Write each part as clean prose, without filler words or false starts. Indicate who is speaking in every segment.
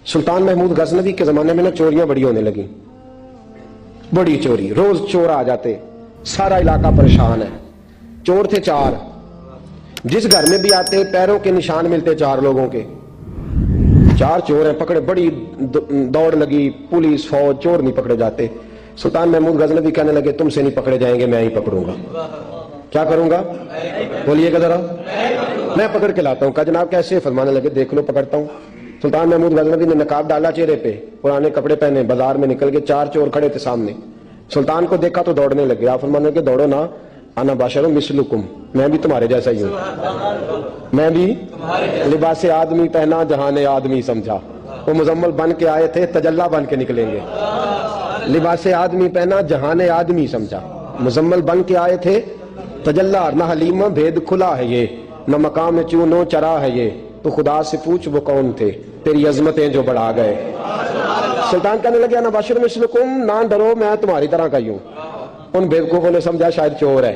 Speaker 1: सुल्तान महमूद गजनवी के जमाने में ना चोरियां बड़ी होने लगी, बड़ी चोरी, रोज चोर आ जाते, सारा इलाका परेशान है। चोर थे 4, जिस घर में भी आते पैरों के निशान मिलते 4 लोगों के। 4 चोर हैं, पकड़े, बड़ी दौड़ लगी, पुलिस फौज, चोर नहीं पकड़े जाते। सुल्तान महमूद गजनवी कहने लगे तुमसे नहीं पकड़े जाएंगे, मैं ही पकड़ूंगा। क्या करूंगा? बोलिएगा जरा। मैं पकड़ के लाता हूं। कहा जनाब कैसे? फरमाने लगे देख लो पकड़ता हूं। सुल्तान महमूद गजनवी ने नकाब डाला चेहरे पे, पुराने कपड़े पहने, बाजार में निकल के 4 चोर खड़े थे सामने। सुल्तान को देखा तो दौड़ने लगे। आप फरमाने लगे दौड़ो ना, आना बाशरुम मिसलुकुम, मैं भी तुम्हारे जैसा ही हूं, मैं भी लिबास आदमी पहना जहान आदमी समझा। वो मुजम्मल बन के आए थे, तजल्ला बन के निकलेंगे। लिबास आदमी पहना जहान आदमी समझा, मुजम्मल बन के आए थे, तजल्ला। न हलीमा भेद खुला है ये, न मकाम चूनो चरा है ये, तो खुदा से पूछ वो कौन थे, तेरी अजमतें जो बढ़ा गए। सुल्तान कहने लगे ना बाशर मिसलुकुम, ना डरो मैं तुम्हारी तरह का ही हूं। उन बेवकूफों ने समझा शायद चोर है।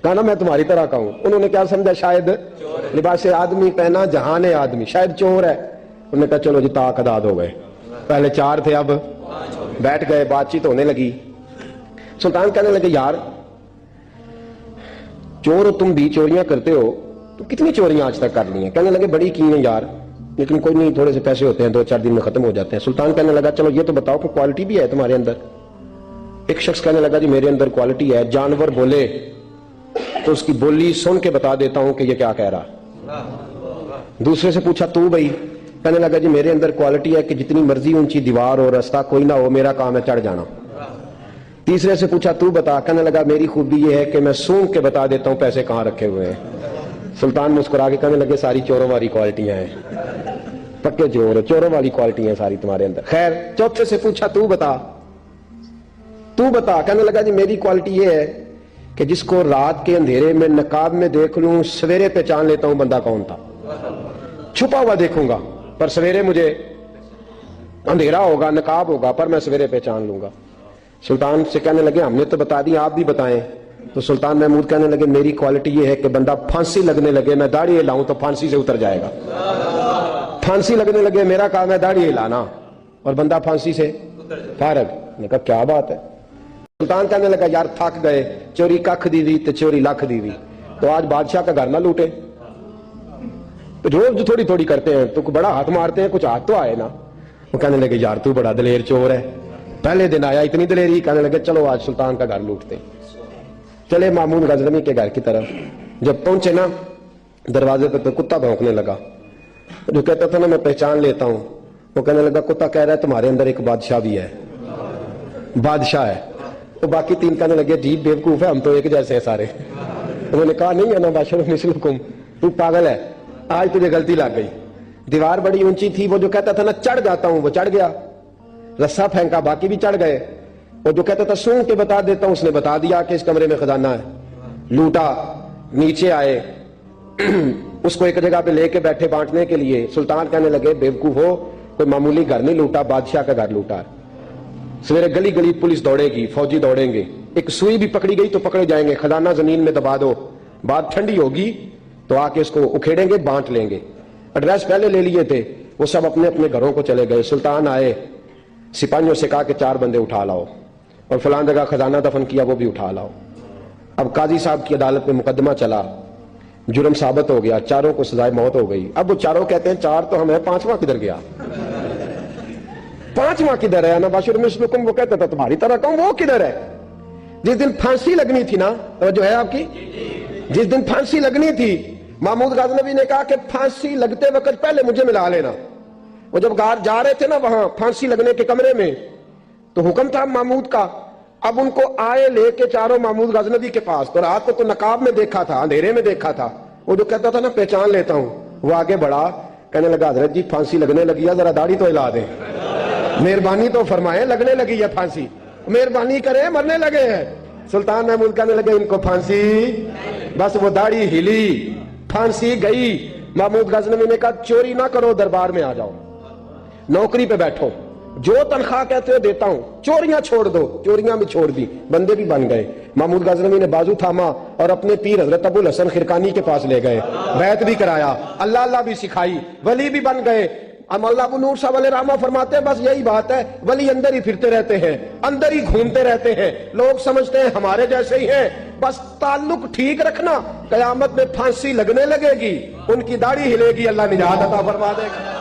Speaker 1: कहा ना मैं तुम्हारी तरह का हूं। उन्होंने क्या समझा? शायद लिबास आदमी पहना जहान आदमी, शायद चोर है। उन्होंने कहा चलो जी ताक अदाद हो गए। पहले 4 थे, अब बैठ गए, बातचीत होने लगी। सुल्तान कहने लगे यार चोर तुम भी चोरियां करते हो, तो कितनी चोरियां आज तक कर ली हैं? कहने लगे बड़ी की हैं यार, लेकिन कोई नहीं, थोड़े से पैसे होते हैं, 2-4 दिन में खत्म हो जाते हैं। सुल्तान कहने लगा चलो ये तो बताओ कि क्वालिटी भी है तुम्हारे अंदर। एक शख्स कहने लगा जी मेरे अंदर क्वालिटी है, जानवर बोले तो उसकी बोली सुन के बता देता हूं कि ये क्या कह रहा। दूसरे से पूछा तू भाई? कहने लगा जी मेरे अंदर क्वालिटी है कि जितनी मर्जी ऊंची दीवार हो, रास्ता कोई ना हो, मेरा काम है चढ़ जाना। तीसरे से पूछा तू बता? कहने लगा मेरी खूबी ये है कि मैं सूंघ के बता देता हूं पैसे कहां रखे हुए हैं। सुल्तान मुस्कुरा के कहने लगे सारी चोरों वाली क्वालिटियां हैं, पक्के चोर, चोरों वाली क्वालिटियां सारी तुम्हारे अंदर। खैर चौथे से पूछा तू बता, तू बता? कहने लगा जी मेरी क्वालिटी ये है कि जिसको रात के अंधेरे में नकाब में देख लूं, सवेरे पहचान लेता हूं बंदा कौन था। छुपा हुआ देखूंगा पर सवेरे मुझे, अंधेरा होगा, नकाब होगा, पर मैं सवेरे पहचान लूंगा। सुल्तान से कहने लगे हमने तो बता दी, आप भी बताएं। तो सुल्तान महमूद कहने लगे मेरी क्वालिटी ये है कि बंदा फांसी लगने लगे, मैं दाढ़ी हिलाऊं तो फांसी से उतर जाएगा। फांसी लगने लगे मेरा काम है दाढ़ी हिलाना, और बंदा फांसी से फारग। ने कहा क्या बात है? सुल्तान कहने लगा यार थक गए, चोरी कख दी हुई तो चोरी लख दी हुई, तो आज बादशाह का घर ना लूटे। तो रोज थोड़ी थोड़ी करते हैं, तो बड़ा हाथ मारते हैं, कुछ हाथ तो आए ना। वो कहने लगे यार तू बड़ा दलेर चोर है, पहले दिन आया इतनी दलेरी। कहने लगे चलो आज सुल्तान का घर लूटते। चले महमूद गजनवी के घर की तरफ। जब पहुंचे ना, दरवाजे पर तो कुत्ता भौंकने लगा। जो कहता था ना मैं पहचान लेता हूं, वो कहने लगा कुत्ता कह रहा है तुम्हारे अंदर एक बादशाह भी है, बादशाह है। तो बाकी 3 कहने लगे अजीब बेवकूफ है, हम तो एक जैसे हैं सारे। उन्होंने कहा नहीं अना बाशर मिसलुकुम, तू पागल है, आज तुझे गलती लग गई। दीवार बड़ी ऊंची थी, वो जो कहता था ना चढ़ जाता हूं, वो चढ़ गया। रस्सा फेंका, बाकी भी चढ़ गए। वो जो कहता था सूंघ के बता देता हूं, उसने बता दिया कि इस कमरे में खजाना है। लूटा, नीचे आए, उसको एक जगह पे लेके बैठे बांटने के लिए। सुल्तान कहने लगे बेवकूफ हो, कोई मामूली घर नहीं लूटा, बादशाह का घर लूटा है। सवेरे गली गली पुलिस दौड़ेगी, फौजी दौड़ेंगे, एक सुई भी पकड़ी गई तो पकड़े जाएंगे, खजाना जमीन में दबा दो, बात ठंडी होगी तो आके इसको उखेड़ेंगे, बांट लेंगे। एड्रेस पहले ले लिए थे, वो सब अपने अपने घरों को चले गए। सुल्तान आए, सिपाहियों से कहा कि 4 बंदे उठा लाओ, और फलान जगह खजाना दफन किया वो भी उठा लाओ। अब काजी साहब की अदालत में मुकदमा चला, जुर्म साबित हो गया, 4 को सजाए मौत हो गई। अब वो 4 कहते हैं 4 तो हमें, 5वां किधर गया? 5वां किधर है? ना बाशर मिसलुकुम, वो कहता था तुम्हारी तरह कहूं, वो किधर है? जिस दिन फांसी लगनी थी ना, तो जो है आपकी, जिस दिन फांसी लगनी थी, महमूद गजनवी ने कहा कि फांसी लगते वक्त पहले मुझे मिला लेना। वो जब गार जा रहे थे ना वहां फांसी लगने के कमरे में, तो हुक्म था महमूद का। अब उनको आए लेके 4 महमूद गजनवी के पास, तो रात को तो नकाब में देखा था, अंधेरे में देखा था। वो जो कहता था ना पहचान लेता हूं, वो आगे बढ़ा, कहने लगा हजरत जी फांसी लगने लगी है, जरा दाढ़ी तो हिला दे, मेहरबानी तो फरमाए, लगने लगी है फांसी, मेहरबानी करे, मरने लगे हैं। सुल्तान महमूद कहने लगे इनको फांसी, बस वो दाढ़ी हिली, फांसी गई। महमूद गजनवी ने कहा चोरी ना करो, दरबार में आ जाओ, नौकरी पे बैठो, जो तनख्वाह कहते हो देता हूं, चोरियां छोड़ दो। चोरियां भी छोड़ दी, बंदे भी बन गए। महमूद गजनवी ने बाजू थामा और अपने पीर हजरत अबुल हसन खिरकानी के पास ले गए, बैत भी कराया, अल्लाह अल्लाह भी सिखाई, वली भी बन गए। مولانا ابو نور صاحب علیہ رحمہ فرماتے ہیں بس یہی بات ہے، ولی اندر ہی پھرتے رہتے ہیں، اندر ہی گھومتے رہتے ہیں، لوگ سمجھتے ہیں ہمارے جیسے ہی ہیں، بس تعلق ٹھیک رکھنا، قیامت میں پھانسی لگنے لگے گی، ان کی داڑھی ہلے گی، اللہ نجات عطا فرما دے گا۔